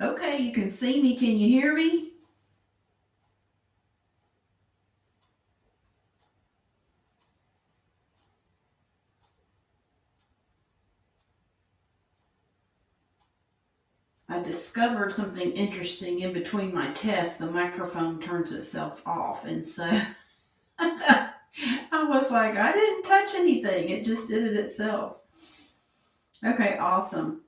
Okay, you can see me. Can you hear me? I discovered something interesting in between my tests. The microphone turns itself off. And so I was like, I didn't touch anything. It just did it itself. Okay, awesome.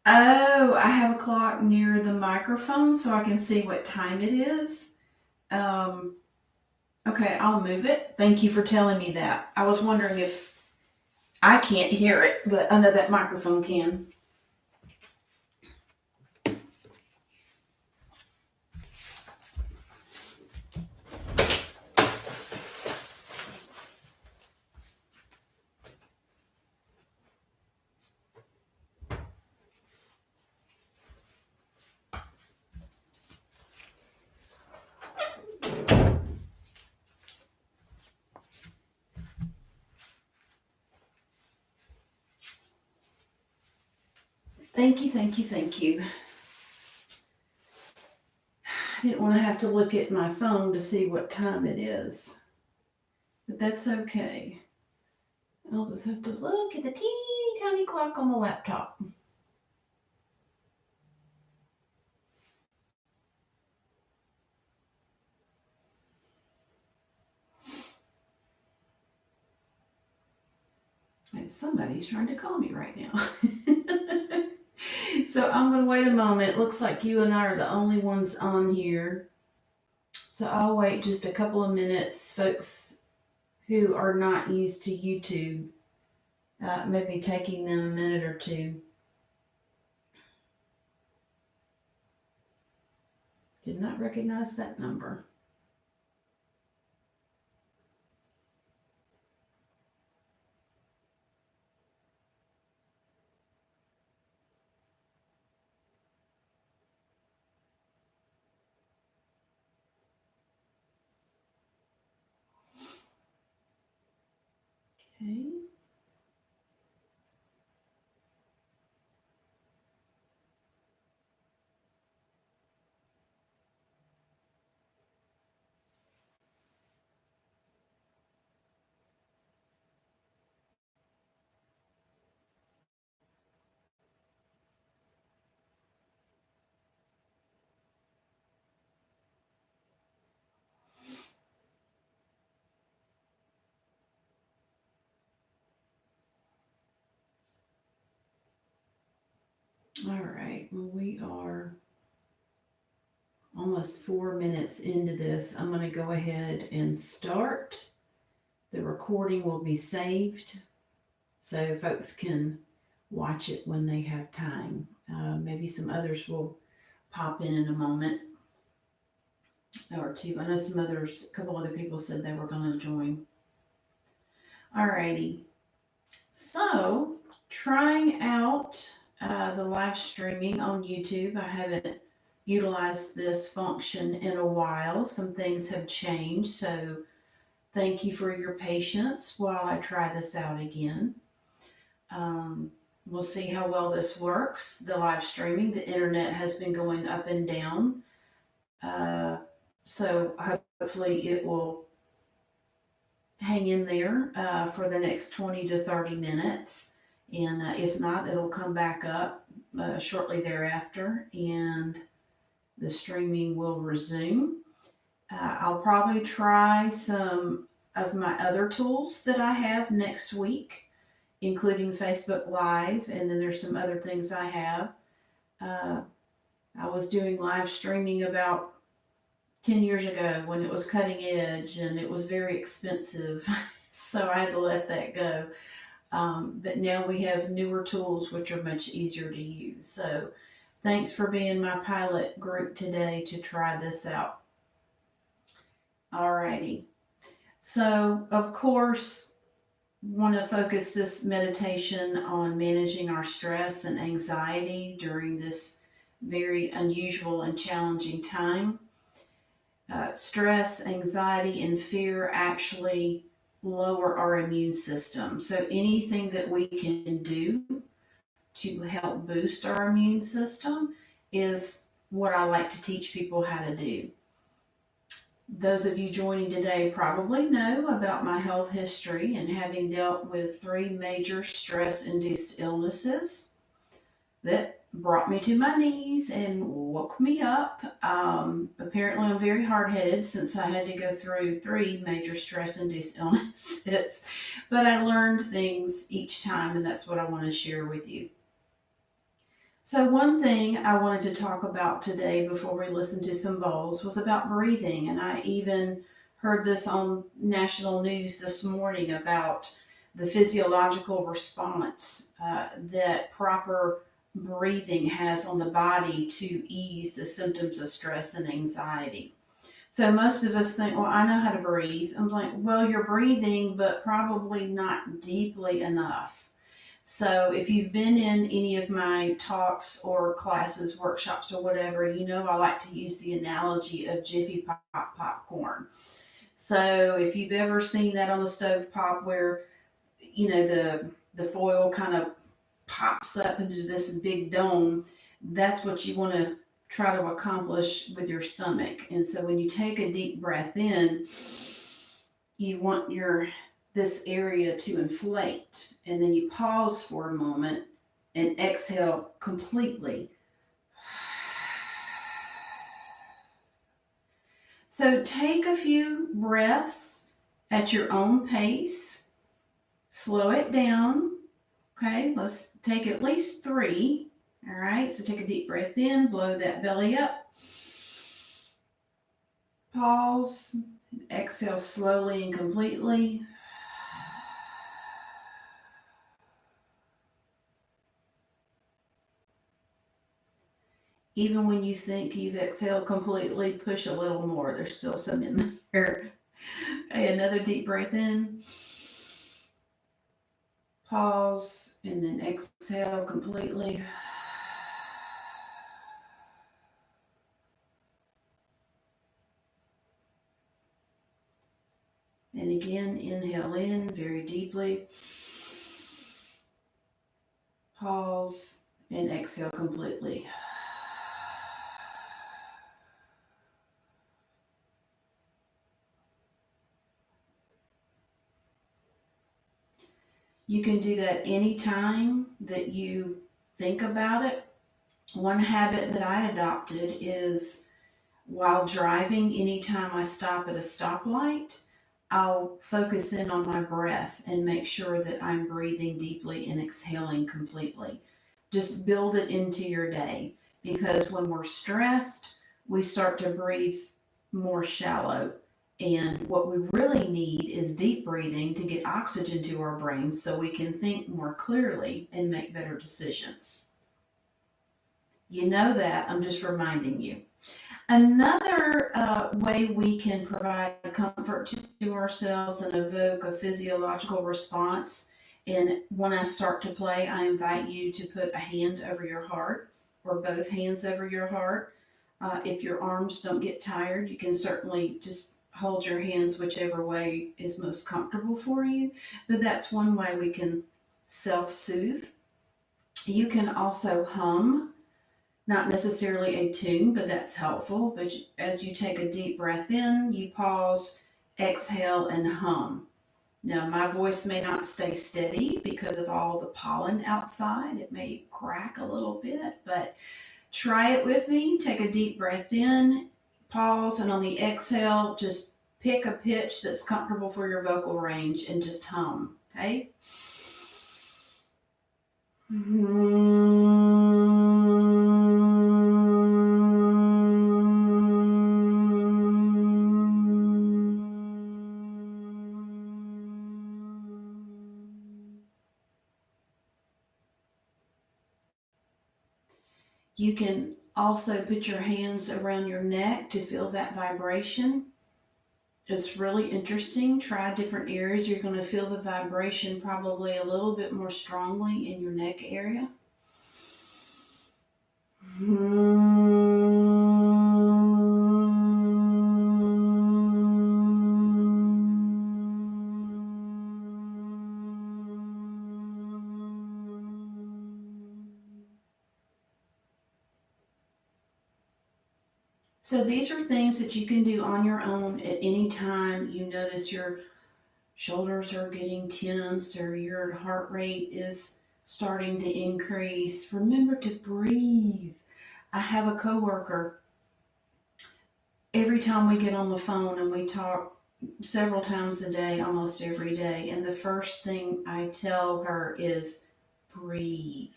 Oh, I have a clock near the microphone so I can see what time it is. Um, okay, I'll move it. Thank you for telling me that. I was wondering if I can't hear it, but I know that microphone can. Thank you, thank you, thank you. I didn't want to have to look at my phone to see what time it is, but that's okay. I'll just have to look at the teeny tiny clock on the laptop. And somebody's trying to call me right now. So I'm going to wait a moment. Looks like you and I are the only ones on here. So I'll wait just a couple of minutes, folks who are not used to YouTube, maybe taking them a minute or two. Did not recognize that number. Okay. All right. Well, we are almost 4 minutes into this. I'm going to go ahead and start. The recording will be saved so folks can watch it when they have time. Maybe some others will pop in a moment or two. I know some others, a couple other people said they were going to join. Alrighty. So, trying out the live streaming on YouTube. I haven't utilized this function in a while. Some things have changed, so thank you for your patience while I try this out again. Um, we'll see how well this works. The live streaming, the internet has been going up and down. Uh, so hopefully it will hang in there for the next 20 to 30 minutes. And if not, it'll come back up shortly thereafter and the streaming will resume. I'll probably try some of my other tools that I have next week, including Facebook Live, and then there's some other things I have. Uh, I was doing live streaming about 10 years ago when it was cutting edge and it was very expensive. So I had to let that go. But now we have newer tools which are much easier to use. So thanks for being my pilot group today to try this out. Alrighty. So, of course, want to focus this meditation on managing our stress and anxiety during this very unusual and challenging time. Stress, anxiety, and fear actually lower our immune system. So anything that we can do to help boost our immune system is what I like to teach people how to do. Those of you joining today probably know about my health history and having dealt with three major stress induced illnesses that brought me to my knees and woke me up. Apparently, I'm very hard headed since I had to go through three major stress induced illnesses, but I learned things each time, and that's what I want to share with you. So, one thing I wanted to talk about today before we listen to some bowls was about breathing. And I even heard this on national news this morning about the physiological response that proper breathing has on the body to ease the symptoms of stress and anxiety. So, most of us think, well, I know how to breathe. I'm like, well, you're breathing, but probably not deeply enough. So if you've been in any of my talks or classes, workshops, or whatever, you know I like to use the analogy of Jiffy Pop popcorn. So if you've ever seen that on the stove top where, the foil kind of pops up into this big dome, that's what you want to try to accomplish with your stomach. And so when you take a deep breath in, you want your this area to inflate, and then you pause for a moment and exhale completely. So take a few breaths at your own pace, slow it down. Okay, let's take at least three. All right, so take a deep breath in, blow that belly up, pause, exhale slowly and completely. Even when you think you've exhaled completely, push a little more. There's still some in there. Okay, another deep breath in. Pause and then exhale completely. And again, inhale in very deeply. Pause and exhale completely. You can do that anytime that you think about it. One habit that I adopted is while driving, anytime I stop at a stoplight, I'll focus in on my breath and make sure that I'm breathing deeply and exhaling completely. Just build it into your day because when we're stressed, we start to breathe more shallow. And what we really need is deep breathing to get oxygen to our brains so we can think more clearly and make better decisions. You know that, I'm just reminding you. Another way we can provide comfort to ourselves and evoke a physiological response, and when I start to play, I invite you to put a hand over your heart or both hands over your heart. If your arms don't get tired, you can certainly just hold your hands whichever way is most comfortable for you. But that's one way we can self soothe. You can also hum, not necessarily a tune, but that's helpful. But as you take a deep breath in, you pause, exhale, and hum. Now, my voice may not stay steady because of all the pollen outside. It may crack a little bit, but try it with me. Take a deep breath in, pause, and on the exhale, just pick a pitch that's comfortable for your vocal range and just hum. Okay? You can also put your hands around your neck to feel that vibration. It's really interesting. Try different areas. You're going to feel the vibration probably a little bit more strongly in your neck area. So these are things that you can do on your own at any time you notice your shoulders are getting tense or your heart rate is starting to increase. Remember to breathe. I have a coworker, every time we get on the phone and we talk several times a day, almost every day, and the first thing I tell her is breathe.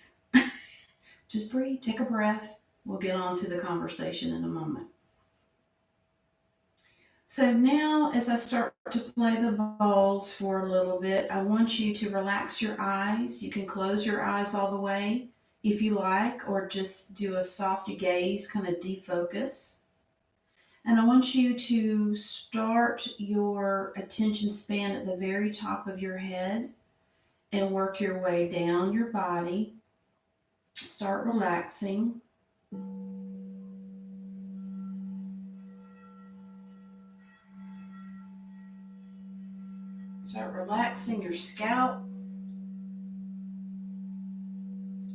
Just breathe, take a breath. We'll get on to the conversation in a moment. So now, as I start to play the balls for a little bit, I want you to relax your eyes. You can close your eyes all the way if you like, or just do a soft gaze, kind of defocus. And I want you to start your attention span at the very top of your head and work your way down your body. Start relaxing. Start relaxing your scalp.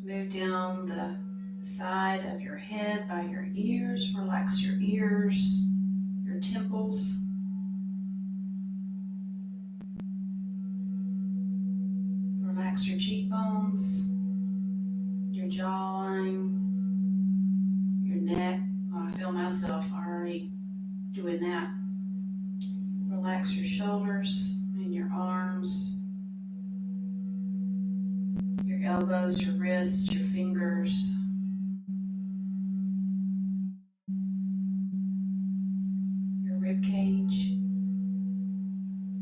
Move down the side of your head by your ears. Relax your ears, your temples. Relax your cheekbones, your jawline, your neck. Oh, I feel myself already doing that. Relax your shoulders and your arms, your elbows, your wrists, your fingers, your rib cage,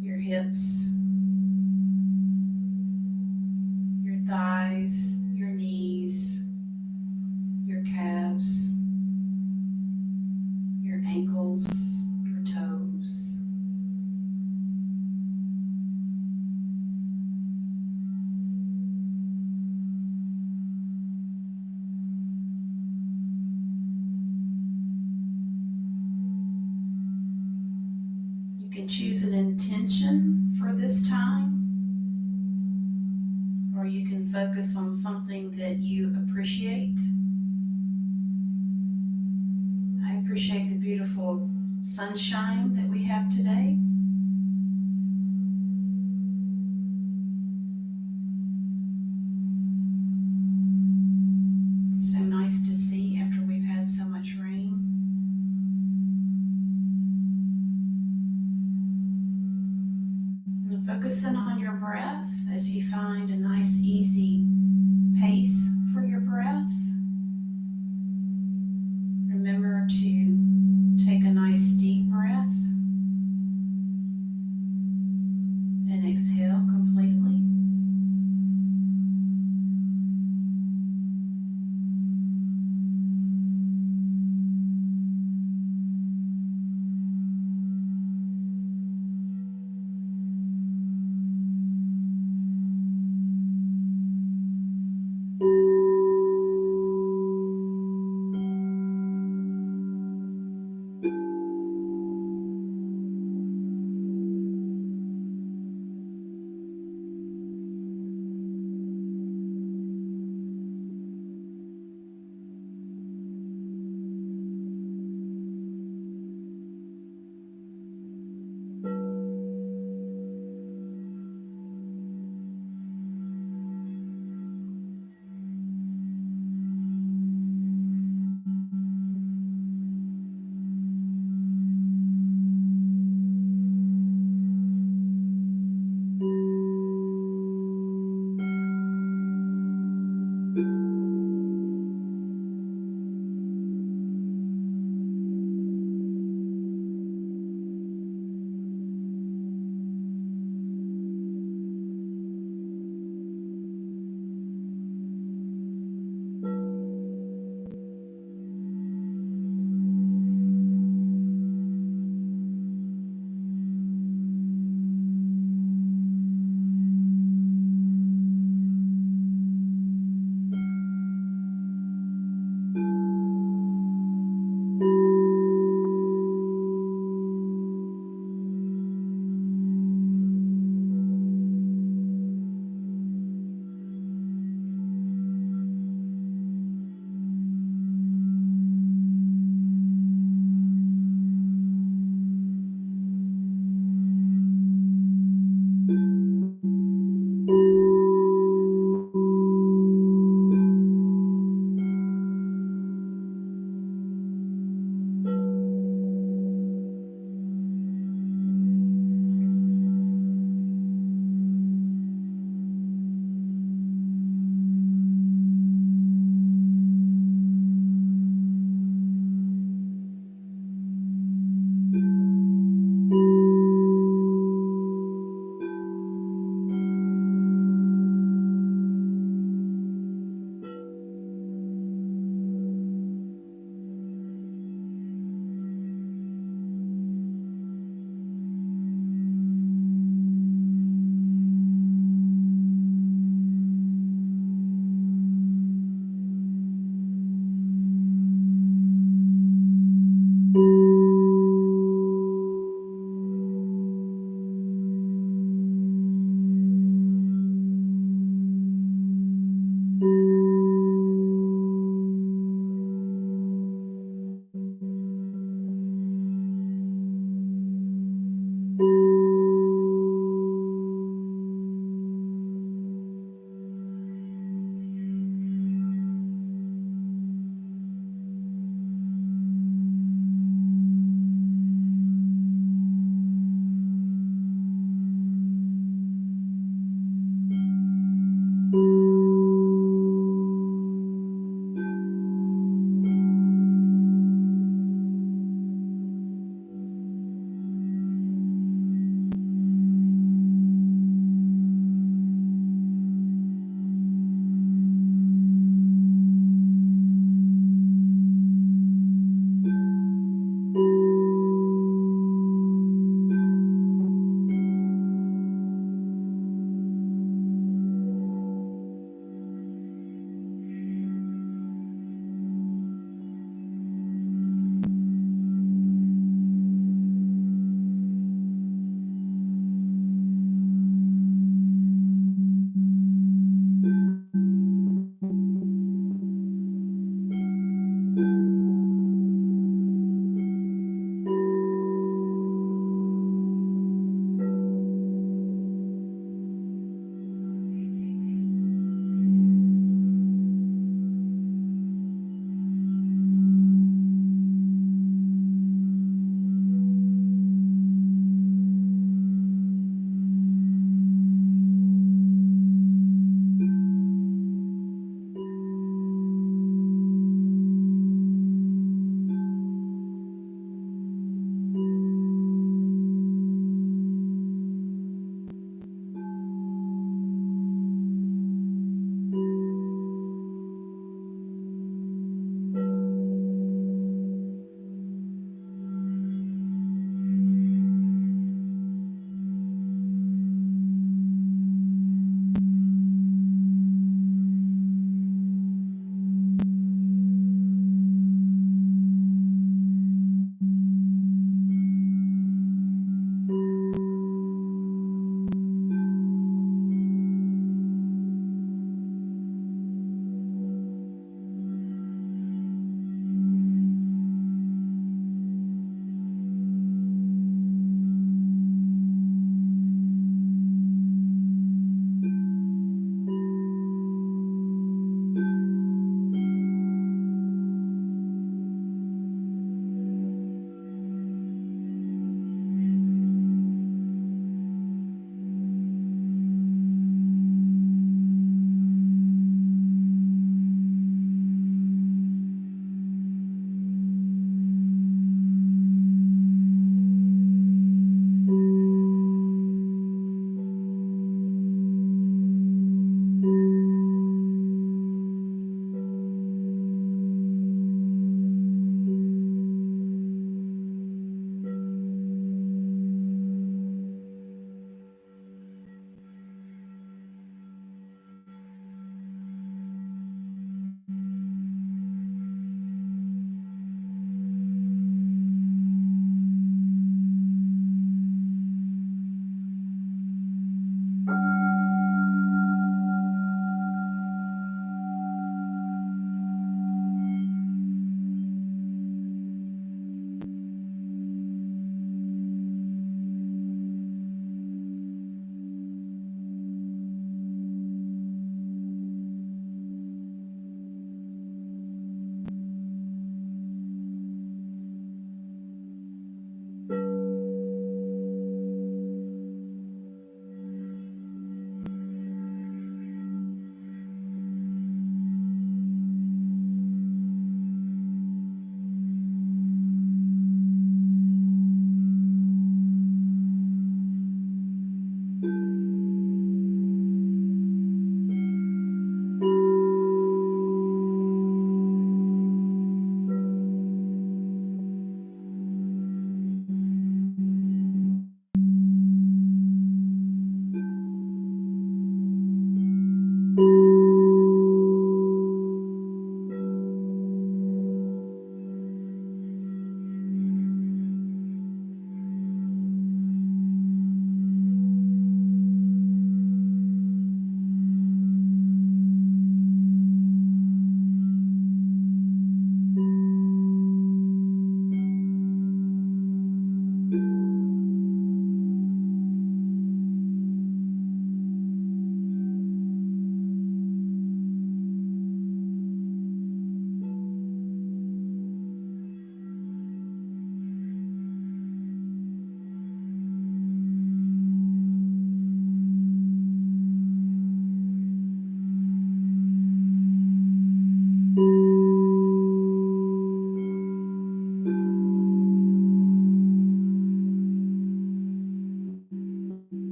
your hips, your thighs, your knees, your calves, your ankles, your toes. You can choose an intention for this time, or you can focus on something that you appreciate. I appreciate the beautiful sunshine that we have today. It's so nice to see after we've had so much rain. And focusing on your breath as you find a nice, easy pace for your breath. Remember to take a nice deep breath and exhale completely.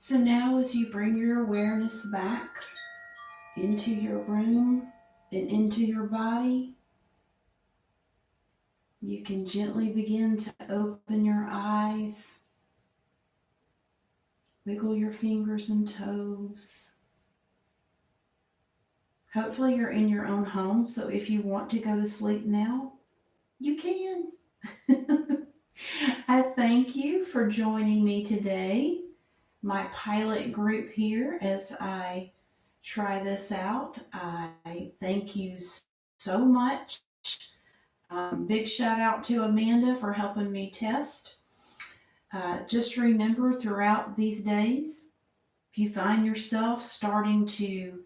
So now, as you bring your awareness back into your room and into your body, you can gently begin to open your eyes, wiggle your fingers and toes. Hopefully, you're in your own home, so if you want to go to sleep now, you can. I thank you for joining me today, my pilot group here, as I try this out. I thank you so much. Big shout out to Amanda for helping me test. Just remember throughout these days, if you find yourself starting to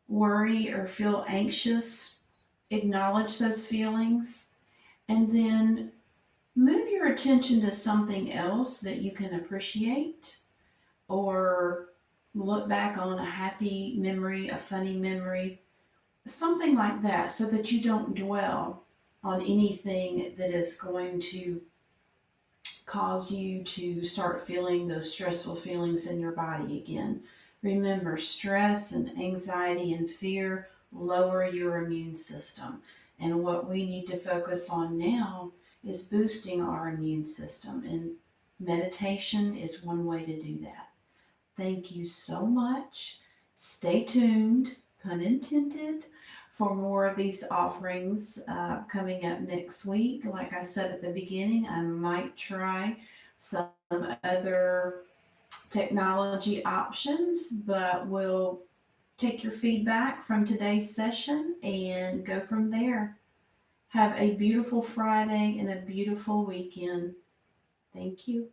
worry or feel anxious, acknowledge those feelings and then move your attention to something else that you can appreciate or look back on a happy memory, a funny memory, something like that, so that you don't dwell on anything that is going to cause you to start feeling those stressful feelings in your body again. Remember, stress and anxiety and fear lower your immune system. And what we need to focus on now is boosting our immune system. And meditation is one way to do that. Thank you so much. Stay tuned, pun intended, for more of these offerings coming up next week. Like I said at the beginning, I might try some other technology options, but we'll take your feedback from today's session and go from there. Have a beautiful Friday and a beautiful weekend. Thank you.